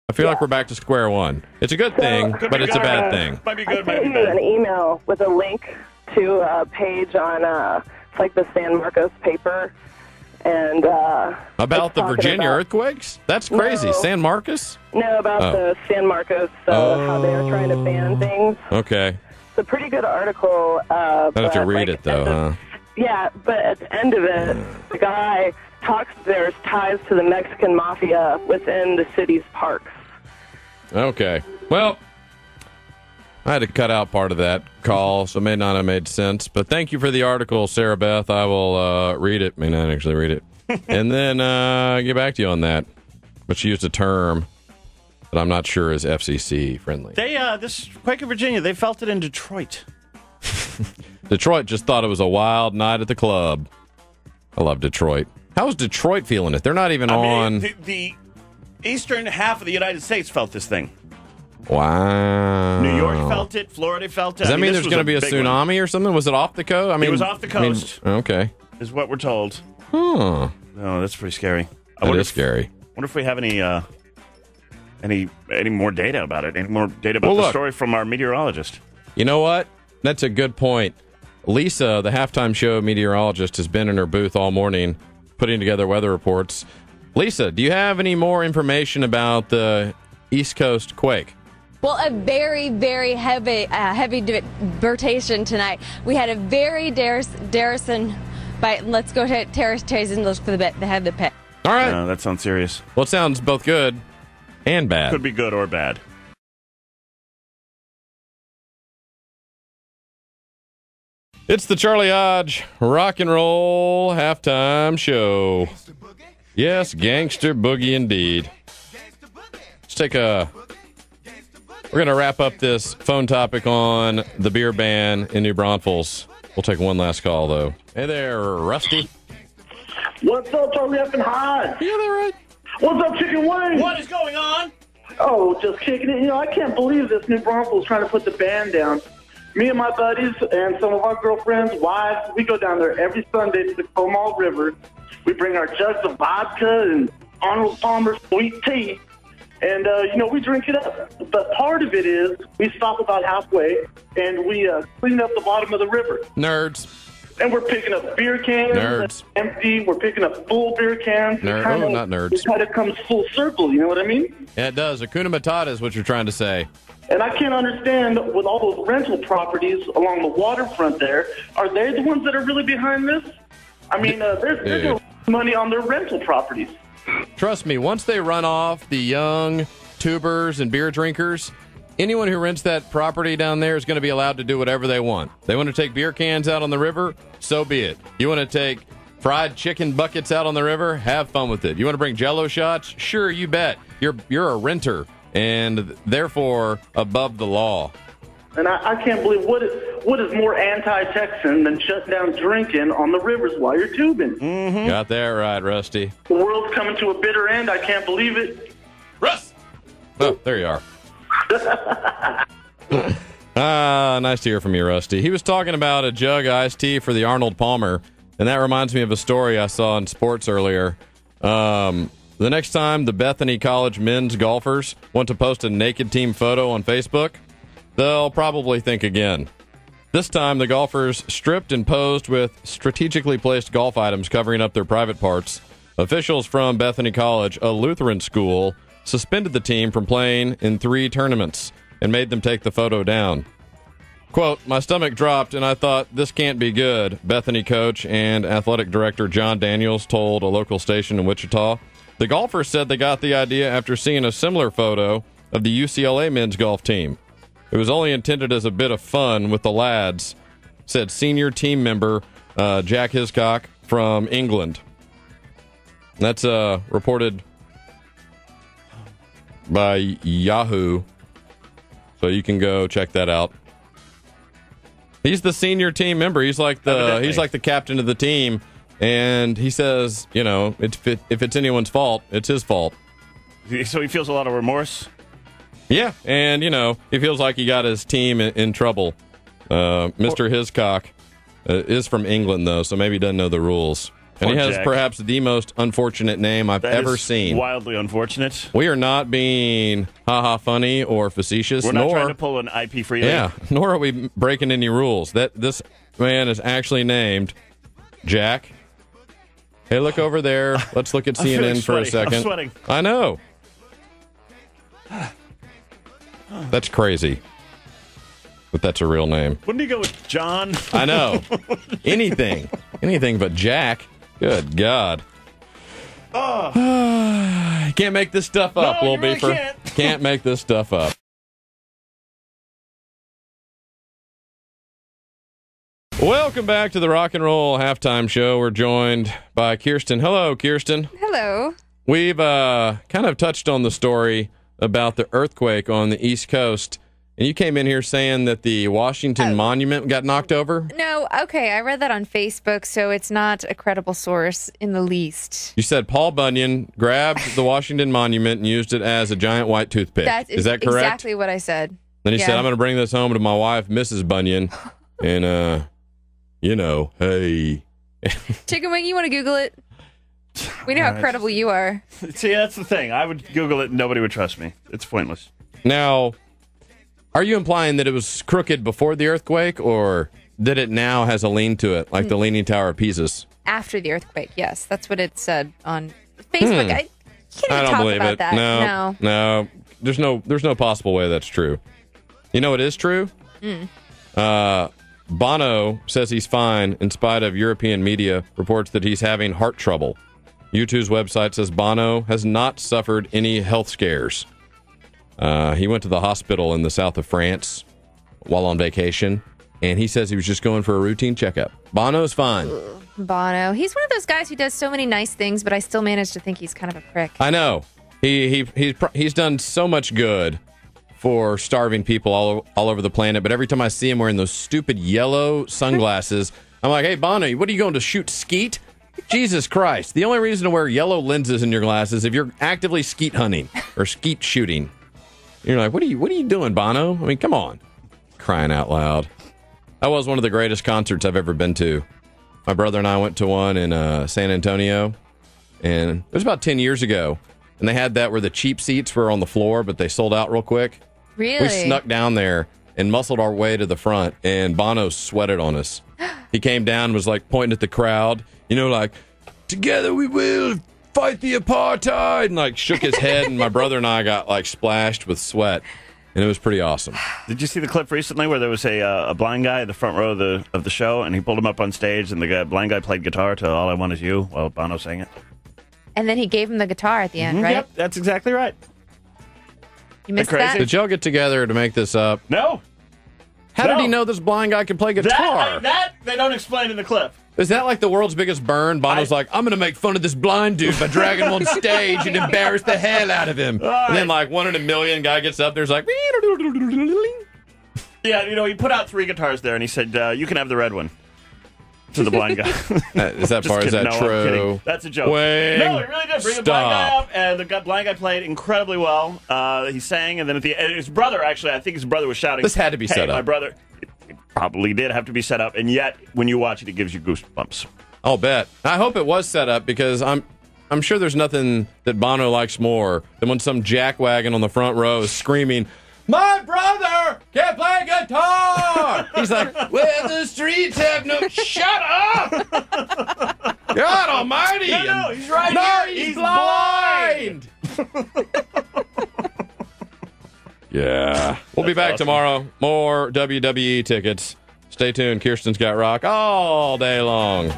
I feel like we're back to square one. It's a good thing, but it's a bad thing. Might be good, I might be sent you bad. an email with a link to a page on it's like the San Marcos paper, and About the Virginia earthquakes? That's crazy. No. San Marcos? No, about the San Marcos, how they were trying to ban things. Okay. It's a pretty good article. I'd have to read it, though, huh? Yeah, but at the end of it, the guy talks there's ties to the Mexican mafia within the city's parks. Okay. Well, I had to cut out part of that call, so it may not have made sense. But thank you for the article, Sarah Beth. I will read it. May not actually read it. And then get back to you on that. But she used a term that I'm not sure is FCC friendly. This quake in Virginia, they felt it in Detroit. Detroit just thought it was a wild night at the club. I love Detroit. How is Detroit feeling it? They're not even on. The eastern half of the United States felt this thing. Wow. New York felt it. Florida felt it. Does that mean this there's going to be a tsunami or something? Was it off the coast? It was off the coast. Okay. Is what we're told. Huh. No, that's pretty scary. That is scary. I wonder if we have any more data about it. Any more data about the story from our meteorologist. You know what? That's a good point. Lisa, the halftime show meteorologist, has been in her booth all morning putting together weather reports. Lisa, do you have any more information about the East Coast quake? Well, a very, very heavy vegetation tonight. We had a very Darrison. Let's go to Terrace and look for the head of the pit. All right. No, that sounds serious. Well, it sounds both good and bad. Could be good or bad. It's the Charlie Hodge Rock and Roll Halftime Show. Yes, Gangster Boogie indeed. Let's take a... We're going to wrap up this phone topic on the beer ban in New Braunfels. We'll take one last call, though. Hey there, Rusty. What's up, Charlie F. and Hodge? Yeah, that right? What's up, Chicken Wing? What is going on? Oh, just kicking it. I can't believe this New Braunfels trying to put the ban down. Me and my buddies and some of our girlfriends, wives, we go down there every Sunday to the Comal River. We bring our jugs of vodka and Arnold Palmer sweet tea, and, we drink it up. But part of it is we stop about halfway, and we clean up the bottom of the river. Nerds. And we're picking up beer cans. Nerds. Empty. We're picking up full beer cans. Not nerds. It kind of comes full circle, you know what I mean? Yeah, it does. Hakuna Matata is what you're trying to say. And I can't understand, with all those rental properties along the waterfront there, are they the ones that are really behind this? I mean, there's no money on their rental properties. Trust me, once they run off the young tubers and beer drinkers, anyone who rents that property down there is going to be allowed to do whatever they want. They want to take beer cans out on the river? So be it. You want to take fried chicken buckets out on the river? Have fun with it. You want to bring Jell-O shots? Sure, you bet. You're a renter, and therefore above the law. And I can't believe what is more anti-Texan than shutting down drinking on the rivers while you're tubing. Mm-hmm. Got that right, Rusty. The world's coming to a bitter end. I can't believe it. Russ! Oh, there you are. Nice to hear from you, Rusty. He was talking about a jug of iced tea for the Arnold Palmer, and that reminds me of a story I saw in sports earlier. The next time the Bethany College men's golfers want to post a naked team photo on Facebook, they'll probably think again. This time, the golfers stripped and posed with strategically placed golf items covering up their private parts. Officials from Bethany College, a Lutheran school, suspended the team from playing in 3 tournaments and made them take the photo down. Quote, "My stomach dropped and I thought this can't be good," Bethany coach and athletic director John Daniels told a local station in Wichita. The golfers said they got the idea after seeing a similar photo of the UCLA men's golf team. It was only intended as a bit of fun with the lads, said senior team member Jack Hiscock from England. That's reported by Yahoo, so you can go check that out. He's the senior team member. He's like the captain of the team, and he says, if it's anyone's fault, it's his fault. So he feels a lot of remorse. Yeah, and he feels like he got his team in trouble. Mr. Hiscock is from England though, so maybe he doesn't know the rules. And he has Jack. perhaps the most unfortunate name I've That ever is seen. Wildly unfortunate. We are not being ha-ha funny or facetious. We're not nor, trying to pull an IP freely. Yeah, nor are we breaking any rules. This man is actually named Jack. Hey, look over there. Let's look at CNN for a second. I'm sweating. I know. That's crazy. But that's a real name. Wouldn't he go with John? I know. Anything but Jack. Good God. Can't make this stuff up, No, Lil you really Beefer. can't. Make this stuff up. Welcome back to the Rock and Roll Halftime Show. We're joined by Kirsten. Hello, Kirsten. Hello. We've kind of touched on the story about the earthquake on the East Coast. And you came in here saying that the Washington Monument got knocked over? No, okay, I read that on Facebook, so it's not a credible source in the least. You said Paul Bunyan grabbed the Washington Monument and used it as a giant white toothpick. Is that correct? Exactly what I said. Then he said, I'm going to bring this home to my wife, Mrs. Bunyan, and, hey. Chicken Wing, you want to Google it? We know how credible you are. See, that's the thing. I would Google it and nobody would trust me. It's pointless. Now, are you implying that it was crooked before the earthquake, or that it now has a lean to it, like the Leaning Tower of Pisa? After the earthquake, yes. That's what it said on Facebook. I can't even I don't talk believe about it. that. No. There's no possible way that's true. You know what is true? Bono says he's fine in spite of European media reports that he's having heart trouble. U2's website says Bono has not suffered any health scares. He went to the hospital in the south of France while on vacation, and he says he was just going for a routine checkup. Bono's fine. Bono. He's one of those guys who does so many nice things, but I still manage to think he's kind of a prick. I know. He's done so much good for starving people all over the planet, but every time I see him wearing those stupid yellow sunglasses, I'm like, hey, Bono, what are you going to shoot skeet? Jesus Christ. The only reason to wear yellow lenses in your glasses is if you're actively skeet hunting or skeet shooting. You're like, what are you doing, Bono? I mean, come on. Crying out loud. That was one of the greatest concerts I've ever been to. My brother and I went to one in San Antonio, and it was about 10 years ago. And they had that where the cheap seats were on the floor, but they sold out real quick. Really? We snuck down there and muscled our way to the front, and Bono sweated on us. He came down and was like pointing at the crowd, like, together we will fight the apartheid, and like shook his head, and my brother and I got like splashed with sweat, and it was pretty awesome. Did you see the clip recently where there was a blind guy at the front row of the show, and he pulled him up on stage, and the blind guy played guitar to All I Want Is You while Bono sang it? And then he gave him the guitar at the end, right? Yep, that's exactly right. You missed Crazy? that? Did y'all get together to make this up? No. How did he know this blind guy could play guitar? That they don't explain in the clip. Is that like the world's biggest burn? Bono's like, I'm going to make fun of this blind dude by dragging him on stage and embarrass the hell out of him. Right. And then like 1 in a million guy gets up there's like... Yeah, he put out 3 guitars there, and he said, you can have the red one. To the blind guy. Is that part? Is that no, I'm true? kidding. That's a joke. Wayne, no, he really did bring the blind guy up, and the blind guy played incredibly well. He sang, and then at the end, his brother, actually, I think his brother was shouting. This had to be set up. My brother, it probably did have to be set up, and yet, when you watch it, it gives you goosebumps. I'll bet. I hope it was set up, because I'm sure there's nothing that Bono likes more than when some jackwagon on the front row is screaming, my brother can play guitar! He's like, well, the streets have no... Shut up! God almighty! No, he's right no, here. he's blind! Yeah. We'll be back tomorrow. More WWE tickets. Stay tuned. Kirsten's got rock all day long.